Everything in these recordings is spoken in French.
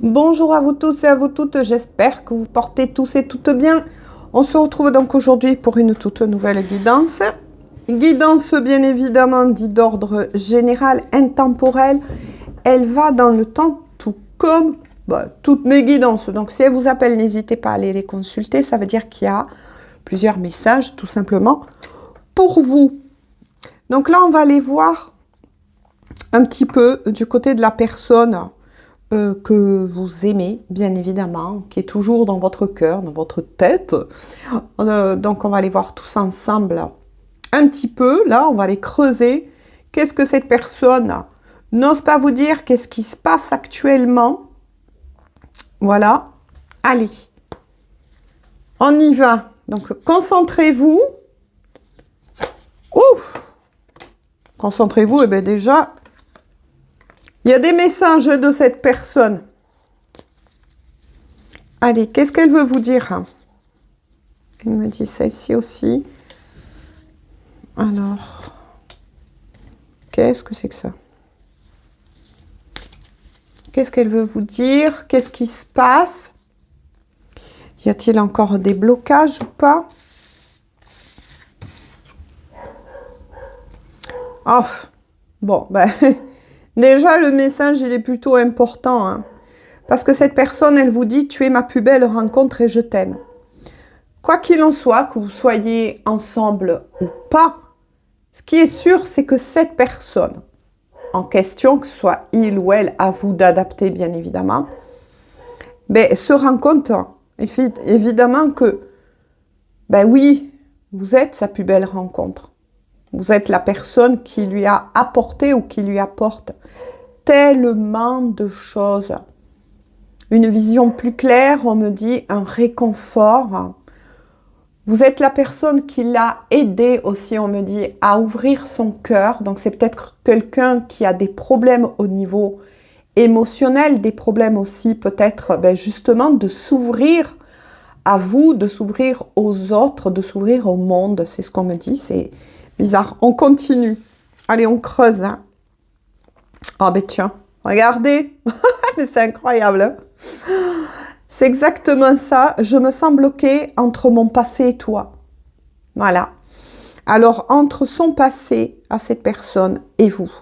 Bonjour à vous tous et à vous toutes, j'espère que vous portez tous et toutes bien. On se retrouve donc aujourd'hui pour une toute nouvelle guidance. Guidance bien évidemment dite d'ordre général, intemporel. Elle va dans le temps tout comme toutes mes guidances. Donc si elles vous appellent, n'hésitez pas à aller les consulter. Ça veut dire qu'il y a plusieurs messages tout simplement pour vous. Donc là on va aller voir un petit peu du côté de la personne que vous aimez, bien évidemment, qui est toujours dans votre cœur, dans votre tête. Donc, on va aller voir tous ensemble un petit peu. Là, on va aller creuser. Qu'est-ce que cette personne n'ose pas vous dire? Qu'est-ce qui se passe actuellement? Voilà. Allez. On y va. Donc, concentrez-vous. Ouf! Concentrez-vous. Et bien déjà, il y a des messages de cette personne. Allez, qu'est-ce qu'elle veut vous dire? Elle me dit ça ici aussi. Alors, qu'est-ce que c'est que ça? Qu'est-ce qu'elle veut vous dire? Qu'est-ce qui se passe? Y a-t-il encore des blocages ou pas? Oh, bon, ben, déjà le message il est plutôt important, hein, parce que cette personne elle vous dit tu es ma plus belle rencontre et je t'aime. Quoi qu'il en soit, que vous soyez ensemble ou pas, ce qui est sûr c'est que cette personne en question, que ce soit il ou elle, à vous d'adapter bien évidemment, mais se rend compte évidemment que ben oui, vous êtes sa plus belle rencontre. Vous êtes la personne qui lui a apporté ou qui lui apporte tellement de choses. Une vision plus claire, on me dit un réconfort. Vous êtes la personne qui l'a aidé aussi, on me dit, à ouvrir son cœur. Donc c'est peut-être quelqu'un qui a des problèmes au niveau émotionnel, des problèmes aussi peut-être justement de s'ouvrir à vous, de s'ouvrir aux autres, de s'ouvrir au monde. C'est ce qu'on me dit, c'est bizarre. On continue. Allez, on creuse. Hein. Ah ben tiens, regardez. Mais c'est incroyable. Hein. C'est exactement ça. Je me sens bloquée entre mon passé et toi. Voilà. Alors, entre son passé à cette personne et vous,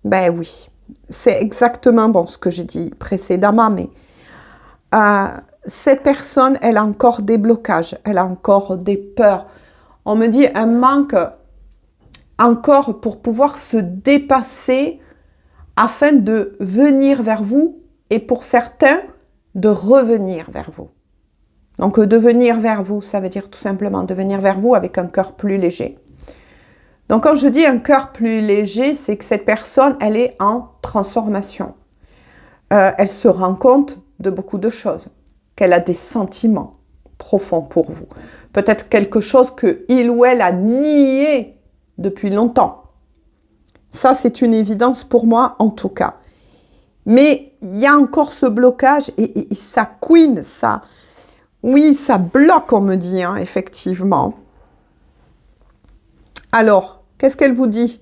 ben oui. C'est exactement bon, ce que j'ai dit précédemment, mais cette personne, elle a encore des blocages, elle a encore des peurs. On me dit un manque encore pour pouvoir se dépasser afin de venir vers vous et pour certains, de revenir vers vous. Donc, de venir vers vous, ça veut dire tout simplement de venir vers vous avec un cœur plus léger. Donc, quand je dis un cœur plus léger, c'est que cette personne, elle est en transformation. Elle se rend compte de beaucoup de choses, qu'elle a des sentiments profonds pour vous. Peut-être quelque chose que il ou elle a nié depuis longtemps. Ça, c'est une évidence pour moi, en tout cas. Mais il y a encore ce blocage et ça couine, ça... Oui, ça bloque, on me dit, hein, effectivement. Alors, qu'est-ce qu'elle vous dit?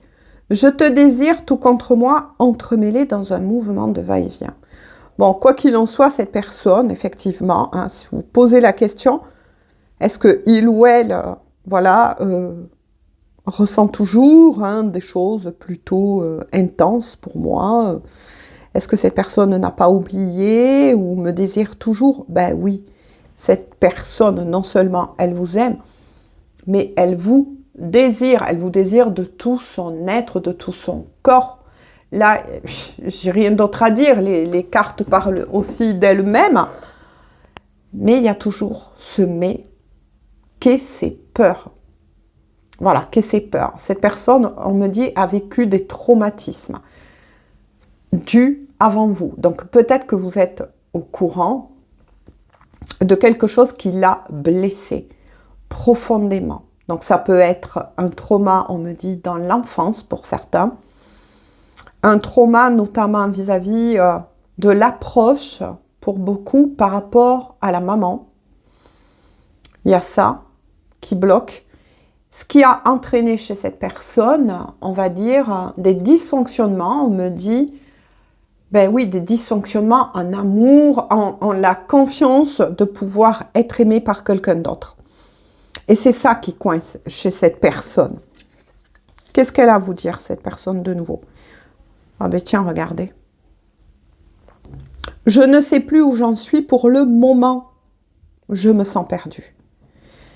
Je te désire tout contre moi, entremêlé dans un mouvement de va-et-vient. Bon, quoi qu'il en soit, cette personne, effectivement, hein, si vous posez la question, est-ce que il ou elle, ressent toujours des choses plutôt intenses pour moi? Est-ce que cette personne n'a pas oublié ou me désire toujours? Ben oui, cette personne, non seulement elle vous aime, mais elle vous désire de tout son être, de tout son corps. Là, j'ai rien d'autre à dire, les cartes parlent aussi d'elles-mêmes, mais il y a toujours ce mais, qu'est ces peurs. Voilà, qu'est ces peurs. Cette personne, on me dit, a vécu des traumatismes dus avant vous. Donc peut-être que vous êtes au courant de quelque chose qui l'a blessé profondément. Donc ça peut être un trauma, on me dit, dans l'enfance pour certains. Un trauma notamment vis-à-vis de l'approche pour beaucoup par rapport à la maman. Il y a ça qui bloque. Ce qui a entraîné chez cette personne, on va dire, des dysfonctionnements, on me dit, ben oui, des dysfonctionnements en amour, en la confiance de pouvoir être aimé par quelqu'un d'autre. Et c'est ça qui coince chez cette personne. Qu'est-ce qu'elle a à vous dire, cette personne, de nouveau? Ah ben tiens, regardez. Je ne sais plus où j'en suis pour le moment. Je me sens perdue.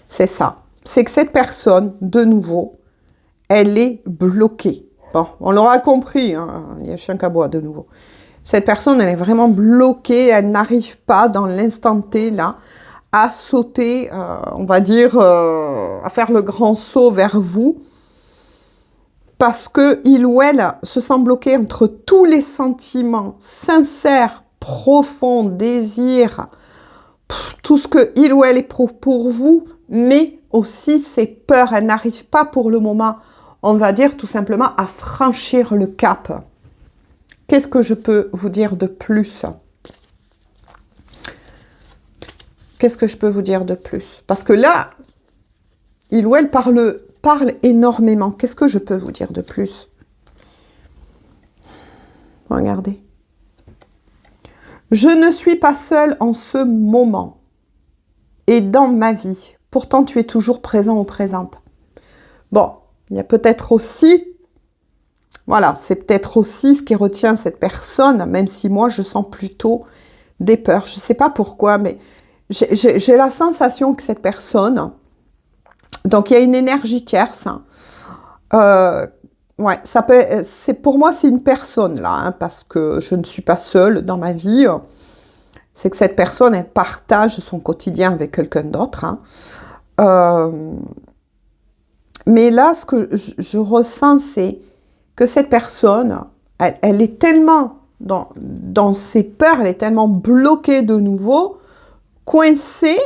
C'est ça. C'est que cette personne, de nouveau, elle est bloquée. Bon, on l'aura compris, hein, il y a chien cabois de nouveau. Cette personne, elle est vraiment bloquée, elle n'arrive pas dans l'instant T, là, à sauter, on va dire, à faire le grand saut vers vous, parce qu'il ou elle se sent bloqué entre tous les sentiments sincères, profonds, désirs, tout ce que il ou elle éprouve pour vous, mais aussi ses peurs. Elle n'arrive pas pour le moment, on va dire tout simplement, à franchir le cap. Qu'est-ce que je peux vous dire de plus? Qu'est-ce que je peux vous dire de plus? Parce que là, il ou elle parle énormément. Qu'est-ce que je peux vous dire de plus? Regardez. Je ne suis pas seule en ce moment et dans ma vie. Pourtant, tu es toujours présent ou présente. Bon, il y a peut-être aussi... Voilà, c'est peut-être aussi ce qui retient cette personne, même si moi, je sens plutôt des peurs. Je ne sais pas pourquoi, mais j'ai la sensation que cette personne... Donc, il y a une énergie tierce. Ouais, ça peut... Pour moi, c'est une personne, là, hein, parce que je ne suis pas seule dans ma vie. C'est que cette personne, elle partage son quotidien avec quelqu'un d'autre. Hein. Mais là, ce que je ressens, c'est que cette personne, elle est tellement dans ses peurs, elle est tellement bloquée de nouveau, coincée,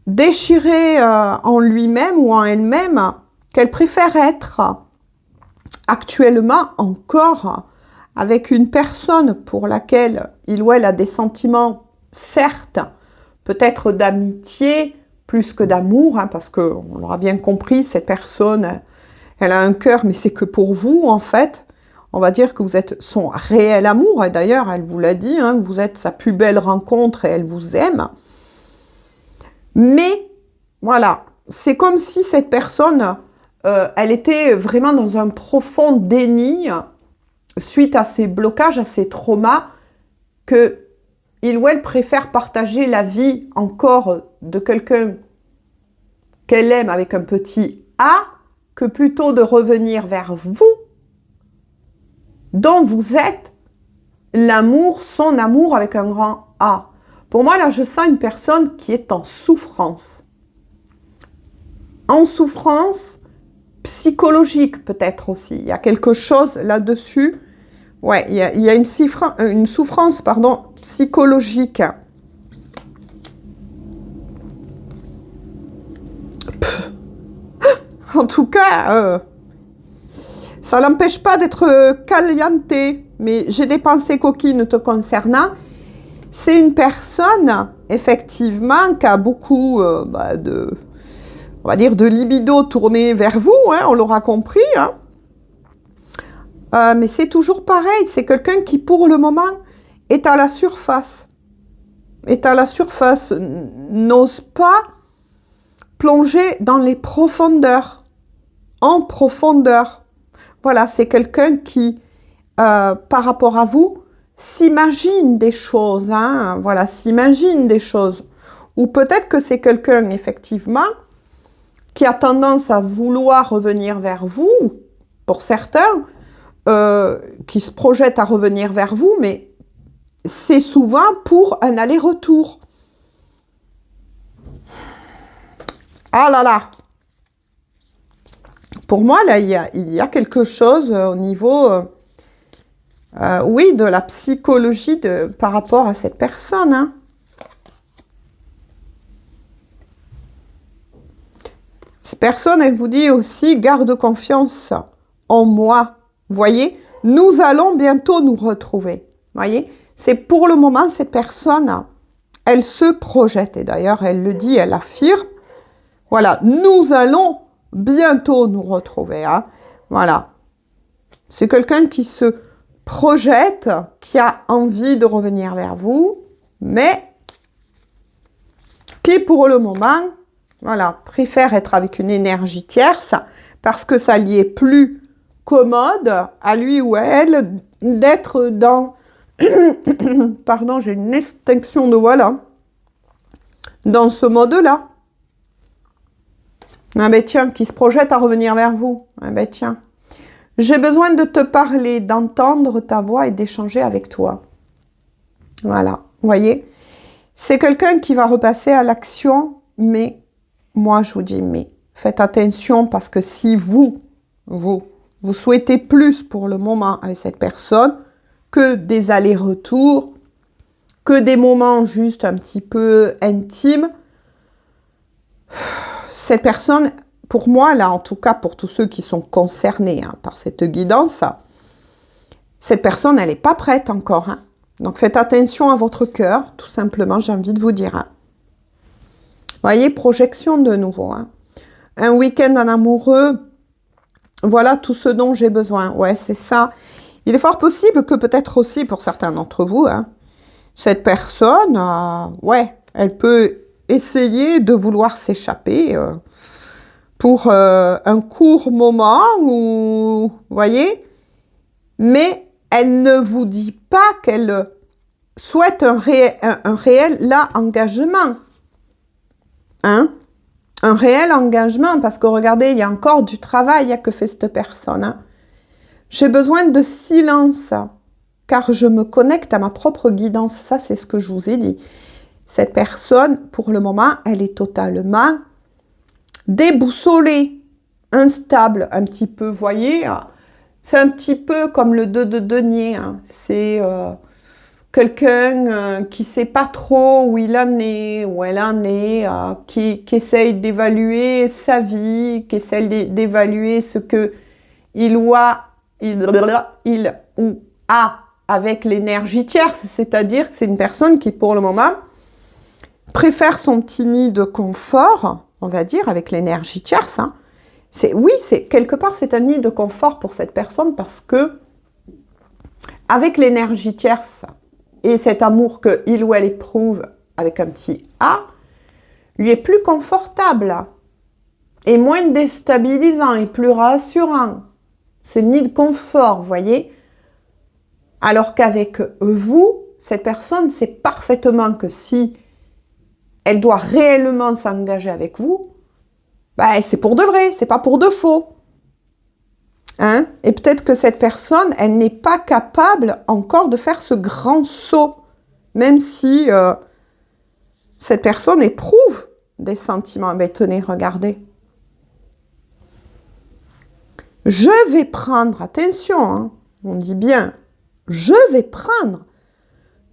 déchirée en lui-même ou en elle-même, qu'elle préfère être actuellement encore avec une personne pour laquelle il ou elle a des sentiments, certes, peut-être d'amitié, plus que d'amour, hein, parce qu'on l'aura bien compris, cette personne... Elle a un cœur, mais c'est que pour vous, en fait. On va dire que vous êtes son réel amour. Et d'ailleurs, elle vous l'a dit, hein, vous êtes sa plus belle rencontre et elle vous aime. Mais, voilà, c'est comme si cette personne, elle était vraiment dans un profond déni suite à ses blocages, à ses traumas, que il ou elle préfère partager la vie encore de quelqu'un qu'elle aime avec un petit A, que plutôt de revenir vers vous, dont vous êtes l'amour, son amour avec un grand A. Pour moi, là, je sens une personne qui est en souffrance. En souffrance psychologique, peut-être aussi. Il y a quelque chose là-dessus. Ouais, il y a une souffrance, pardon, psychologique. En tout cas, ça n'empêche pas d'être caliente, mais j'ai des pensées coquines te concernant. C'est une personne, effectivement, qui a beaucoup on va dire, de libido tourné vers vous, hein, on l'aura compris. Hein. Mais c'est toujours pareil, c'est quelqu'un qui, pour le moment, est à la surface. Est à la surface, n'ose pas plonger dans les profondeurs. En profondeur. Voilà, c'est quelqu'un qui, par rapport à vous, s'imagine des choses. Hein, voilà, s'imagine des choses. Ou peut-être que c'est quelqu'un, effectivement, qui a tendance à vouloir revenir vers vous, pour certains, qui se projettent à revenir vers vous, mais c'est souvent pour un aller-retour. Ah là là! Pour moi, là, il y a quelque chose au niveau, oui, de la psychologie par rapport à cette personne. Hein. Cette personne, elle vous dit aussi, garde confiance en moi. Voyez, nous allons bientôt nous retrouver. Voyez, c'est pour le moment, cette personne, elle se projette. Et d'ailleurs, elle le dit, elle affirme. Voilà, nous allons bientôt nous retrouver. Hein. Voilà. C'est quelqu'un qui se projette, qui a envie de revenir vers vous, mais qui pour le moment, voilà, préfère être avec une énergie tierce parce que ça lui est plus commode à lui ou à elle d'être dans, pardon, j'ai une extinction de voix là, dans ce mode-là. Ah ben tiens, qui se projette à revenir vers vous. Ah ben tiens, j'ai besoin de te parler, d'entendre ta voix et d'échanger avec toi. Voilà, vous voyez, c'est quelqu'un qui va repasser à l'action, mais moi je vous dis, mais faites attention parce que si vous souhaitez plus pour le moment avec cette personne que des allers-retours, que des moments juste un petit peu intimes, cette personne, pour moi, là, en tout cas pour tous ceux qui sont concernés par cette guidance, cette personne, elle n'est pas prête encore. Donc, faites attention à votre cœur, tout simplement, j'ai envie de vous dire. Voyez, projection de nouveau. Un week-end en amoureux, voilà tout ce dont j'ai besoin. Ouais, c'est ça. Il est fort possible que peut-être aussi, pour certains d'entre vous, cette personne, ouais, elle peut essayer de vouloir s'échapper pour un court moment, ou, vous voyez, mais elle ne vous dit pas qu'elle souhaite un réel là, engagement. Un réel engagement, parce que regardez, il y a encore du travail que fait cette personne. J'ai besoin de silence, car je me connecte à ma propre guidance. Ça, c'est ce que je vous ai dit. Cette personne, pour le moment, elle est totalement déboussolée, instable, un petit peu, voyez. C'est un petit peu comme le 2 de denier. C'est quelqu'un qui ne sait pas trop où il en est, où elle en est, qui essaye d'évaluer sa vie, qui essaye d'évaluer ce que il ou a avec l'énergie tierce. C'est-à-dire que c'est une personne qui, pour le moment, préfère son petit nid de confort, on va dire, avec l'énergie tierce. Oui, quelque part, c'est un nid de confort pour cette personne parce que, avec l'énergie tierce et cet amour qu'il ou elle éprouve avec un petit A, lui est plus confortable et moins déstabilisant et plus rassurant. C'est le nid de confort, vous voyez. Alors qu'avec vous, cette personne sait parfaitement que si elle doit réellement s'engager avec vous, c'est pour de vrai, c'est pas pour de faux. Et peut-être que cette personne, elle n'est pas capable encore de faire ce grand saut, même si cette personne éprouve des sentiments. Tenez, regardez. Je vais prendre, attention, on dit bien, je vais prendre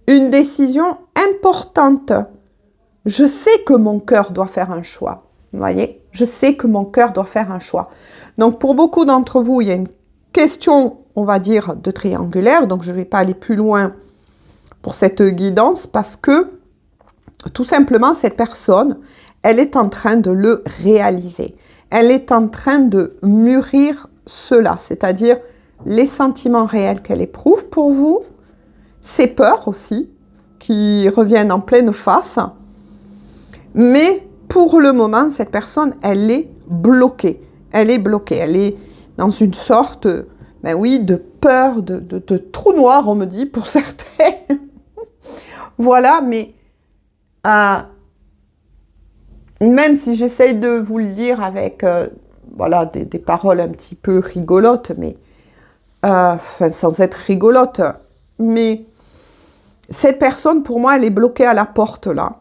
une décision importante. Je sais que mon cœur doit faire un choix. Vous voyez, je sais que mon cœur doit faire un choix. Donc, pour beaucoup d'entre vous, il y a une question, on va dire, de triangulaire. Donc, je ne vais pas aller plus loin pour cette guidance parce que, tout simplement, cette personne, elle est en train de le réaliser. Elle est en train de mûrir cela, c'est-à-dire les sentiments réels qu'elle éprouve pour vous, ses peurs aussi, qui reviennent en pleine face. Mais pour le moment, cette personne, elle est bloquée. Elle est bloquée. Elle est dans une sorte, de peur, de trou noir, on me dit, pour certains. Voilà, mais même si j'essaye de vous le dire avec des paroles un petit peu rigolotes, mais sans être rigolote, mais cette personne, pour moi, elle est bloquée à la porte, là.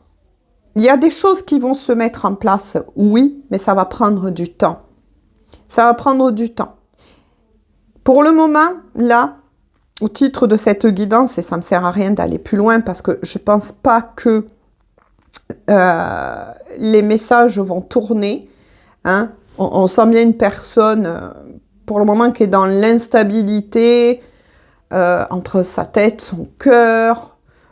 Il y a des choses qui vont se mettre en place, oui, mais ça va prendre du temps. Ça va prendre du temps. Pour le moment, là, au titre de cette guidance, et ça ne me sert à rien d'aller plus loin parce que je ne pense pas que les messages vont tourner. On sent bien une personne, pour le moment, qui est dans l'instabilité entre sa tête, son cœur,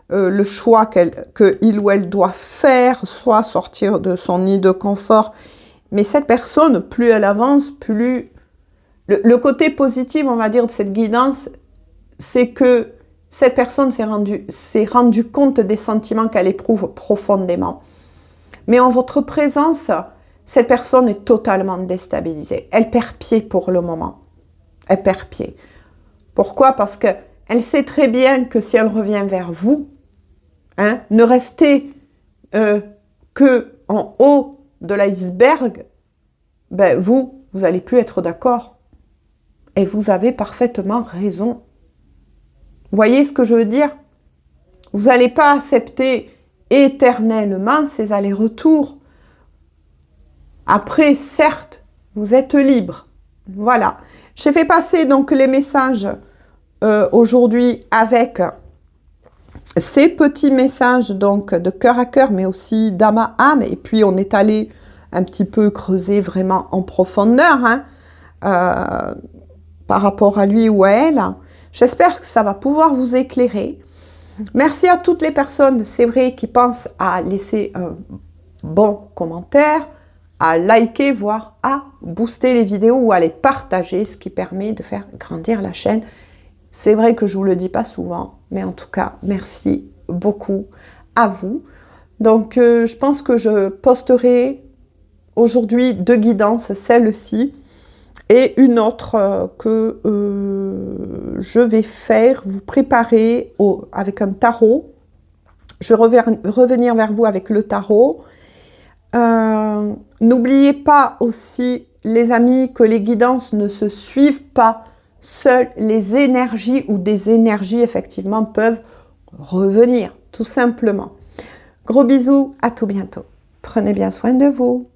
le choix qu'il ou elle doit faire, soit sortir de son nid de confort. Mais cette personne, plus elle avance, plus... Le côté positif, on va dire, de cette guidance, c'est que cette personne s'est rendu compte des sentiments qu'elle éprouve profondément. Mais en votre présence, cette personne est totalement déstabilisée. Elle perd pied pour le moment. Elle perd pied. Pourquoi? Parce qu'elle sait très bien que si elle revient vers vous, hein, ne restez que en haut de l'iceberg, ben vous n'allez plus être d'accord. Et vous avez parfaitement raison. Vous voyez ce que je veux dire? Vous n'allez pas accepter éternellement ces allers-retours. Après, certes, vous êtes libre. Voilà. J'ai fait passer donc les messages aujourd'hui avec ces petits messages donc de cœur à cœur, mais aussi d'âme à âme. Et puis, on est allé un petit peu creuser vraiment en profondeur hein, par rapport à lui ou à elle. J'espère que ça va pouvoir vous éclairer. Merci à toutes les personnes, c'est vrai, qui pensent à laisser un bon commentaire, à liker, voire à booster les vidéos ou à les partager, ce qui permet de faire grandir la chaîne. C'est vrai que je ne vous le dis pas souvent, mais en tout cas, merci beaucoup à vous. Donc, je pense que je posterai aujourd'hui 2 guidances, celle-ci et une autre que je vais faire, vous préparer avec un tarot. Je vais revenir vers vous avec le tarot. N'oubliez pas aussi, les amis, que les guidances ne se suivent pas. Seules les énergies ou des énergies, effectivement, peuvent revenir, tout simplement. Gros bisous, à tout bientôt. Prenez bien soin de vous.